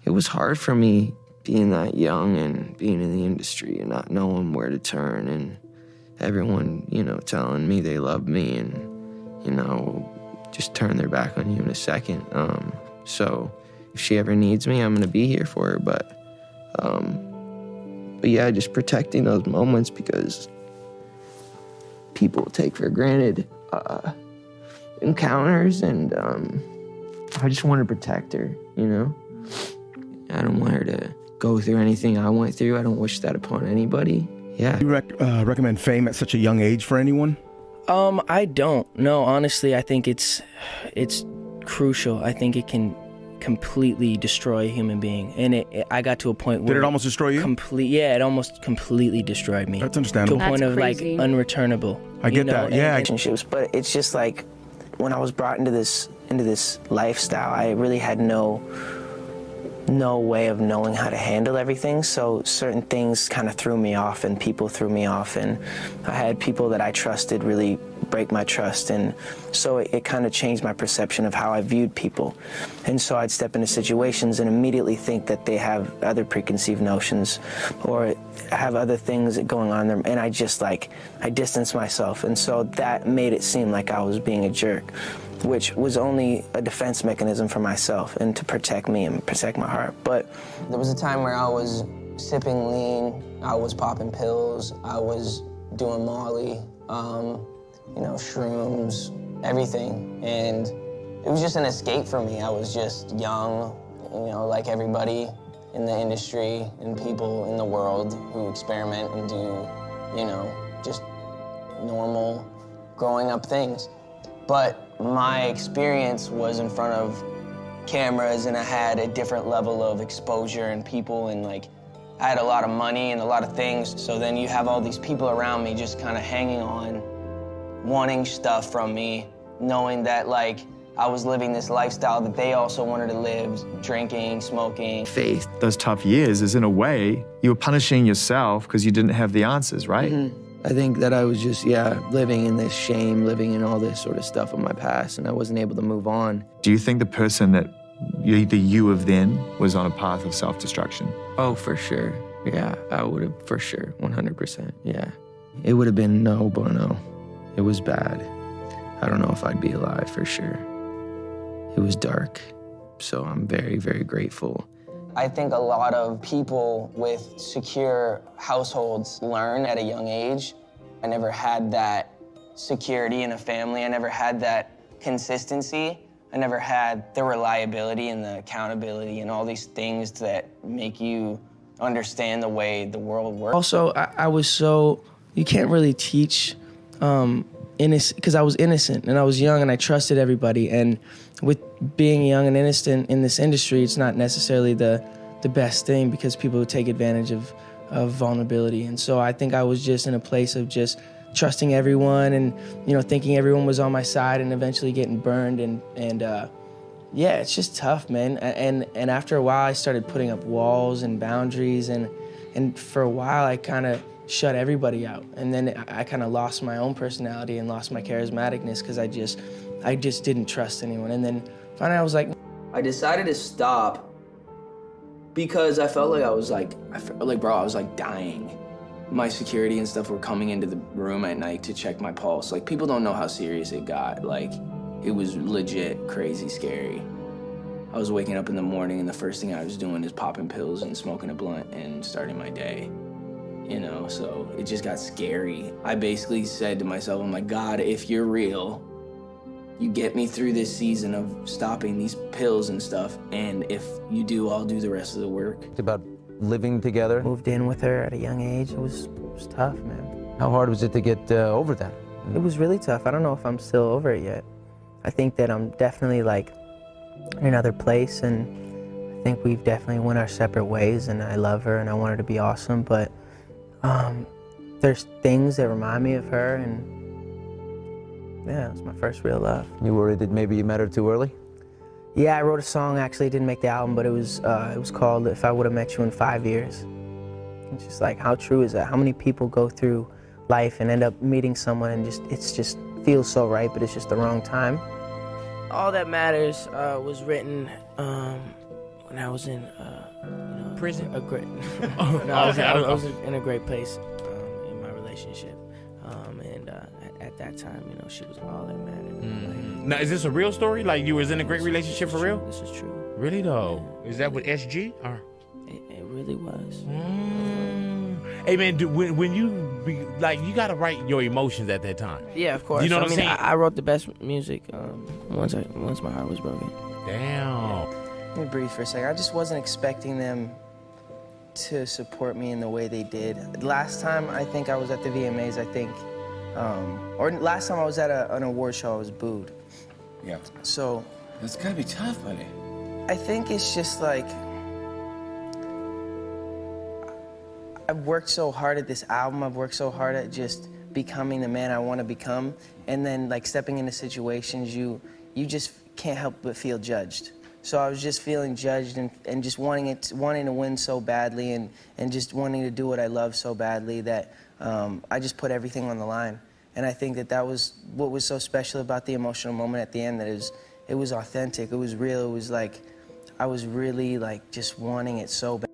it was hard for me being that young and being in the industry and not knowing where to turn, and everyone, you know, telling me they love me and, you know, just turn their back on you in a second. So if she ever needs me, I'm gonna be here for her. But yeah, just protecting those moments, because people take for granted encounters, and I just want to protect her, you know? I don't want her to go through anything I went through. I don't wish that upon anybody. Yeah. Do you recommend fame at such a young age for anyone? I don't. No, honestly, I think it's crucial. I think it can completely destroy a human being. And I got to a point where... Did it almost destroy you? Yeah, it almost completely destroyed me. That's understandable. To a point of crazy. like unreturnable. I get that, yeah. Relationships, but it's just like when I was brought into this lifestyle, I really had no way of knowing how to handle everything. So certain things kind of threw me off, and people threw me off, and I had people that I trusted really break my trust, and so it kind of changed my perception of how I viewed people. And so I'd step into situations and immediately think that they have other preconceived notions or have other things going on there, and I distanced myself, and so that made it seem like I was being a jerk, which was only a defense mechanism for myself and to protect me and protect my heart. But there was a time where I was sipping lean, I was popping pills, I was doing Molly, you know, shrooms, everything. And it was just an escape for me. I was just young, you know, like everybody in the industry and people in the world who experiment and do, you know, just normal growing up things. But my experience was in front of cameras, and I had a different level of exposure and people, and like I had a lot of money and a lot of things. So then you have all these people around me just kind of hanging on, wanting stuff from me, knowing that like I was living this lifestyle that they also wanted to live, drinking, smoking. Faith. Those tough years is, in a way, you were punishing yourself because you didn't have the answers, right? Mm-hmm. I think that I was just, living in this shame, living in all this sort of stuff of my past, and I wasn't able to move on. Do you think the person that the you of then was on a path of self-destruction? Oh, for sure. Yeah, I would have, for sure, 100%, yeah. It would have been no bueno. It was bad. I don't know if I'd be alive, for sure. It was dark, so I'm very, very grateful. I think a lot of people with secure households learn at a young age. I never had that security in a family. I never had that consistency. I never had the reliability and the accountability and all these things that make you understand the way the world works. Also, I was so, you can't really teach innocent, because I was innocent and I was young and I trusted everybody. And with being young and innocent in this industry, it's not necessarily the best thing, because people take advantage of vulnerability. And so I think I was just in a place of just trusting everyone and, you know, thinking everyone was on my side, and eventually getting burned. And yeah, it's just tough, man. And after a while, I started putting up walls and boundaries, and for a while, I kind of shut everybody out. And then I kind of lost my own personality and lost my charismaticness, because I just didn't trust anyone. And then finally I was like, I decided to stop because I felt like I was like, bro, I was like dying. My security and stuff were coming into the room at night to check my pulse. Like, people don't know how serious it got. Like, it was legit crazy scary. I was waking up in the morning, and the first thing I was doing is popping pills and smoking a blunt and starting my day. You know, so it just got scary. I basically said to myself, I'm like, God, if you're real, you get me through this season of stopping these pills and stuff, and if you do, I'll do the rest of the work. About living together? Moved in with her at a young age. It was tough, man. How hard was it to get over that? It was really tough. I don't know if I'm still over it yet. I think that I'm definitely like in another place, and I think we've definitely went our separate ways, and I love her and I want her to be awesome, but there's things that remind me of her, and yeah, it was my first real love. You worried that maybe you met her too early? Yeah, I wrote a song, actually, it didn't make the album, but it was called If I Would Have Met You in 5 Years. It's just like, how true is that? How many people go through life and end up meeting someone and it just feels so right, but it's just the wrong time? All That Matters was written When I was in, Prison? a great. Oh, No, I was okay. in a great place in my relationship, and at that time, she was all that mattered. Now, is this a real story? Like you was in a great relationship for real? This is true. Really though? Is that with SG? Or? It really was. Hey man, when you be, like, you gotta write your emotions at that time. Yeah, of course. You know what I'm saying? I wrote the best music once my heart was broken. Damn. Let me breathe for a second. I just wasn't expecting them to support me in the way they did. Last time I think I was at the VMAs, or last time I was at an award show, I was booed. Yeah. So It's gotta be tough, buddy. I think it's just like, I've worked so hard at this album. I've worked so hard at just becoming the man I want to become. And then like stepping into situations, you just can't help but feel judged. So I was just feeling judged and just wanting to win so badly and just wanting to do what I love so badly that I just put everything on the line. And I think that was what was so special about the emotional moment at the end, that it was authentic, it was real, it was like, I was really like just wanting it so bad.